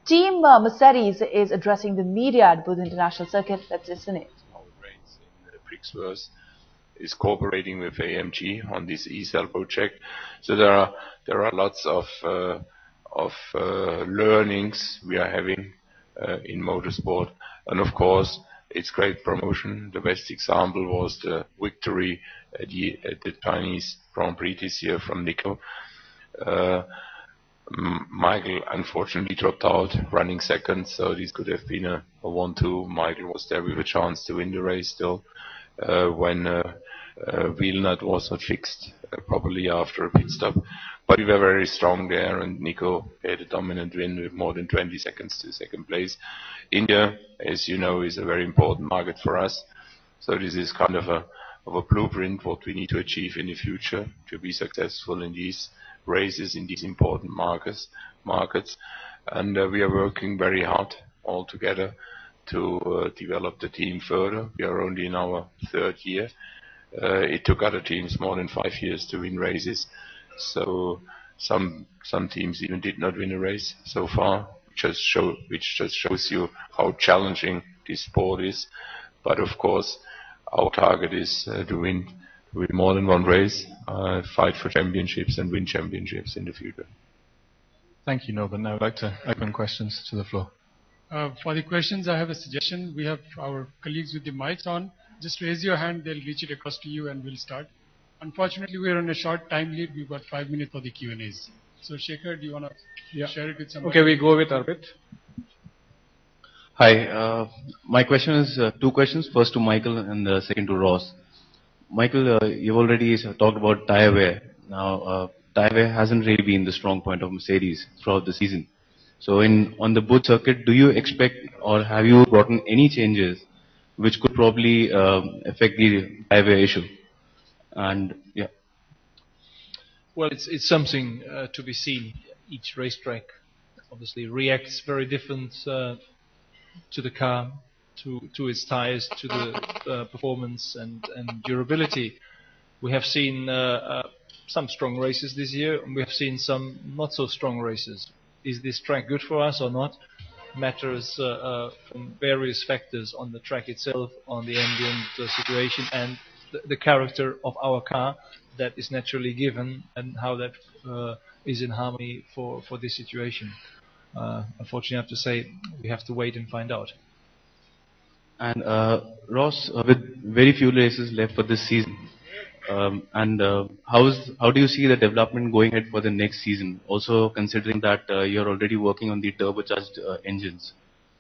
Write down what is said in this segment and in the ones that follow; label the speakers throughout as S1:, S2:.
S1: Team Mercedes is addressing the media at both international circuit. Let's listen it.
S2: Our race in Brixworth is cooperating with AMG on this e-cell project. So there are lots of learnings we are having in motorsport, and of course it's great promotion. The best example was the victory at the Chinese Grand Prix this year from Nico. Michael unfortunately dropped out running second, so this could have been a 1-2. Michael was there with a chance to win the race still when wheel nut was not fixed properly after a pit stop. But we were very strong there, and Nico had a dominant win with more than 20 seconds to second place. India, as you know, is a very important market for us. So this is kind of a blueprint what we need to achieve in the future to be successful in these races in these important markets, and we are working very hard all together to develop the team further. We are only in our third year. It took other teams more than 5 years to win races, so some teams even did not win a race so far, which just shows you how challenging this sport is. But of course, our target is to win more than one race, fight for championships and win championships in the future.
S3: Thank you, Norbert. Now I'd like to open questions to the floor.
S4: For the questions, I have a suggestion. We have our colleagues with the mics on. Just raise your hand, they'll reach it across to you and we'll start. Unfortunately, we're on a short time lead. We've got 5 minutes for the Q&As. So Shekhar, do you want to share it with somebody?
S5: Okay, we go with Arpit.
S6: Hi, my question is two questions. First to Michael and the second to Ross. Michael, you've already talked about tyre wear. Now, tyre wear hasn't really been the strong point of Mercedes throughout the season. So on the boot circuit, do you expect or have you gotten any changes which could probably affect the tyre wear issue? And yeah.
S5: Well, it's something to be seen. Each racetrack obviously reacts very different to the car, to its tires, to the performance and durability. We have seen some strong races this year, and we have seen some not so strong races. Is this track good for us or not? Matters from various factors on the track itself, on the ambient situation, and the character of our car that is naturally given, and how that is in harmony for this situation. Unfortunately, I have to say we have to wait and find out.
S6: And Ross, with very few races left for this season, how do you see the development going ahead for the next season? Also considering that you're already working on the turbocharged engines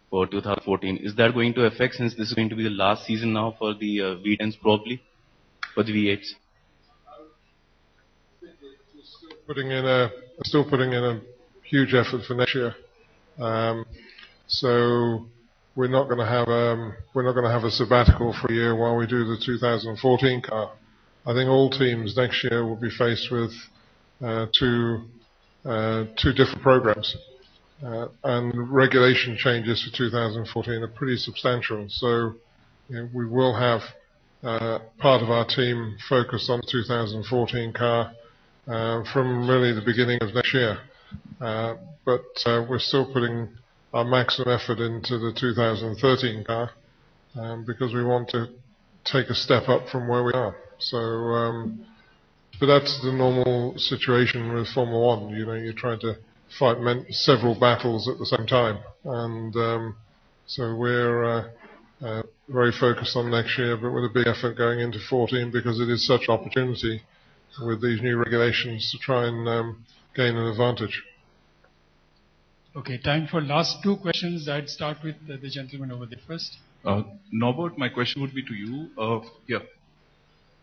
S6: for 2014, is that going to affect, since this is going to be the last season now for the V10s probably, for the V8s?
S7: Still putting in a huge effort for next year. So we're not going to have a sabbatical for a year while we do the 2014 car. I think all teams next year will be faced with two different programs, and regulation changes for 2014 are pretty substantial. So we will have part of our team focused on the 2014 car from really the beginning of next year. But we're still putting our maximum effort into the 2013 car because we want to take a step up from where we are. So, but that's the normal situation with Formula One. You're trying to fight several battles at the same time, and so we're very focused on next year, but with a big effort going into 14 because it is such an opportunity with these new regulations to try and gain an advantage.
S4: Okay, time for last two questions. I'd start with the gentleman over there first.
S8: Norbert, my question would be to you.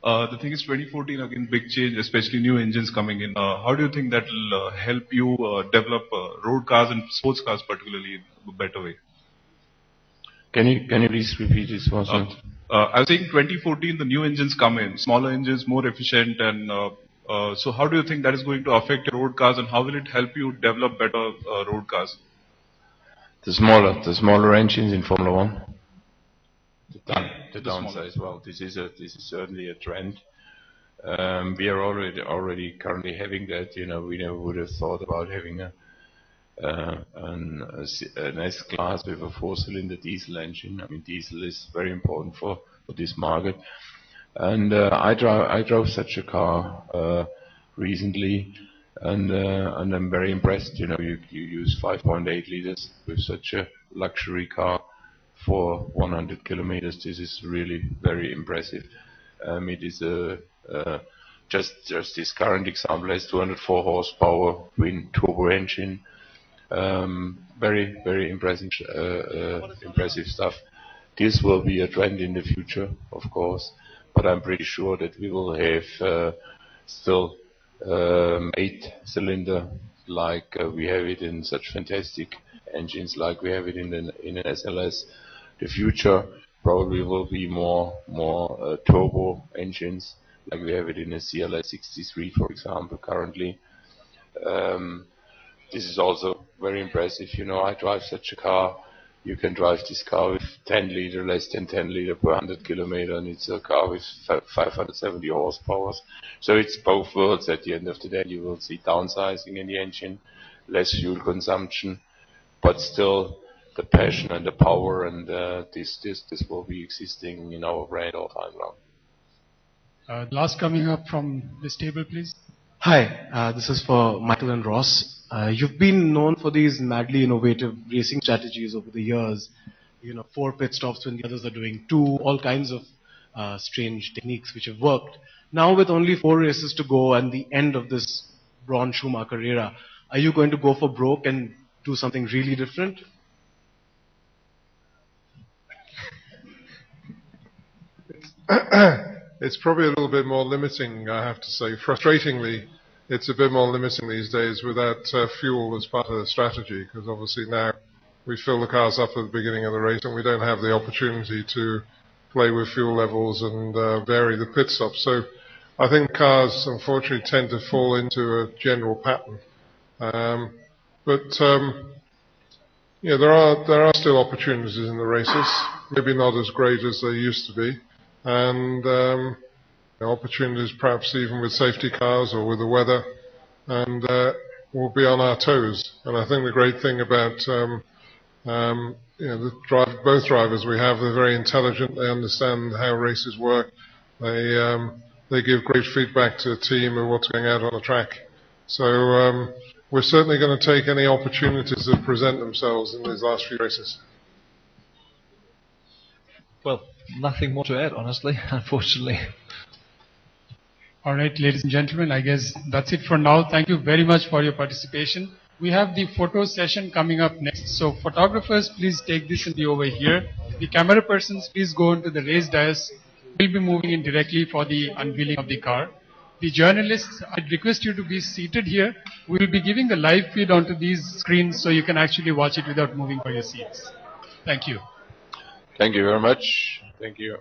S8: The thing is 2014, again, big change, especially new engines coming in. How do you think that will help you develop road cars and sports cars particularly in a better way?
S2: Can you please repeat this one?
S8: I was saying 2014, the new engines come in, smaller engines, more efficient, and so how do you think that is going to affect your road cars, and how will it help you develop better road cars?
S2: The smaller engines in Formula One. The downside as well. This is certainly a trend. We are already currently having that. We never would have thought about having a an S-Class with a 4-cylinder diesel engine. I mean, diesel is very important for this market. And I drove such a car recently, and I'm very impressed. You know, you use 5.8 liters with such a luxury car for 100 kilometers. This is really very impressive. It is just this current example has 204 horsepower, twin turbo engine. Very impressive stuff. This will be a trend in the future, of course, but I'm pretty sure that we will have still 8-cylinder like we have it in such fantastic engines like we have it in an SLS. The future probably will be more turbo engines like we have it in a CLS 63, for example, currently. This is also very impressive. You know, I drive such a car. You can drive this car with 10 liter, less than 10 liter per 100 kilometer, and it's a car with 570 horsepower. So it's both worlds at the end of the day. You will see downsizing in the engine, less fuel consumption, but still the passion and the power, and this will be existing in our brand all time long.
S4: Last coming up from this table, please.
S9: Hi, this is for Michael and Ross. You've been known for these madly innovative racing strategies over the years. You know, 4 pit stops when the others are doing 2, all kinds of strange techniques which have worked. Now with only 4 races to go and the end of this Braun Schumacher era, are you going to go for broke and do something really different?
S7: It's probably a little bit more limiting, I have to say. Frustratingly, it's a bit more limiting these days without fuel as part of the strategy, because obviously now we fill the cars up at the beginning of the race and we don't have the opportunity to play with fuel levels and vary the pit stops. So I think cars unfortunately tend to fall into a general pattern. Yeah, there are still opportunities in the races, maybe not as great as they used to be. And opportunities perhaps even with safety cars or with the weather, and we'll be on our toes. And I think the great thing about both drivers we have, they're very intelligent, they understand how races work, they give great feedback to the team of what's going out on the track. So we're certainly going to take any opportunities that present themselves in these last few races.
S5: Well, nothing more to add, honestly, unfortunately.
S4: All right, ladies and gentlemen, I guess that's it for now. Thank you very much for your participation. We have the photo session coming up next. So photographers, please take this and be over here. The camera persons, please go into the raised dais. We'll be moving in directly for the unveiling of the car. The journalists, I'd request you to be seated here. We will be giving a live feed onto these screens so you can actually watch it without moving from your seats. Thank you.
S2: Thank you very much. Thank you.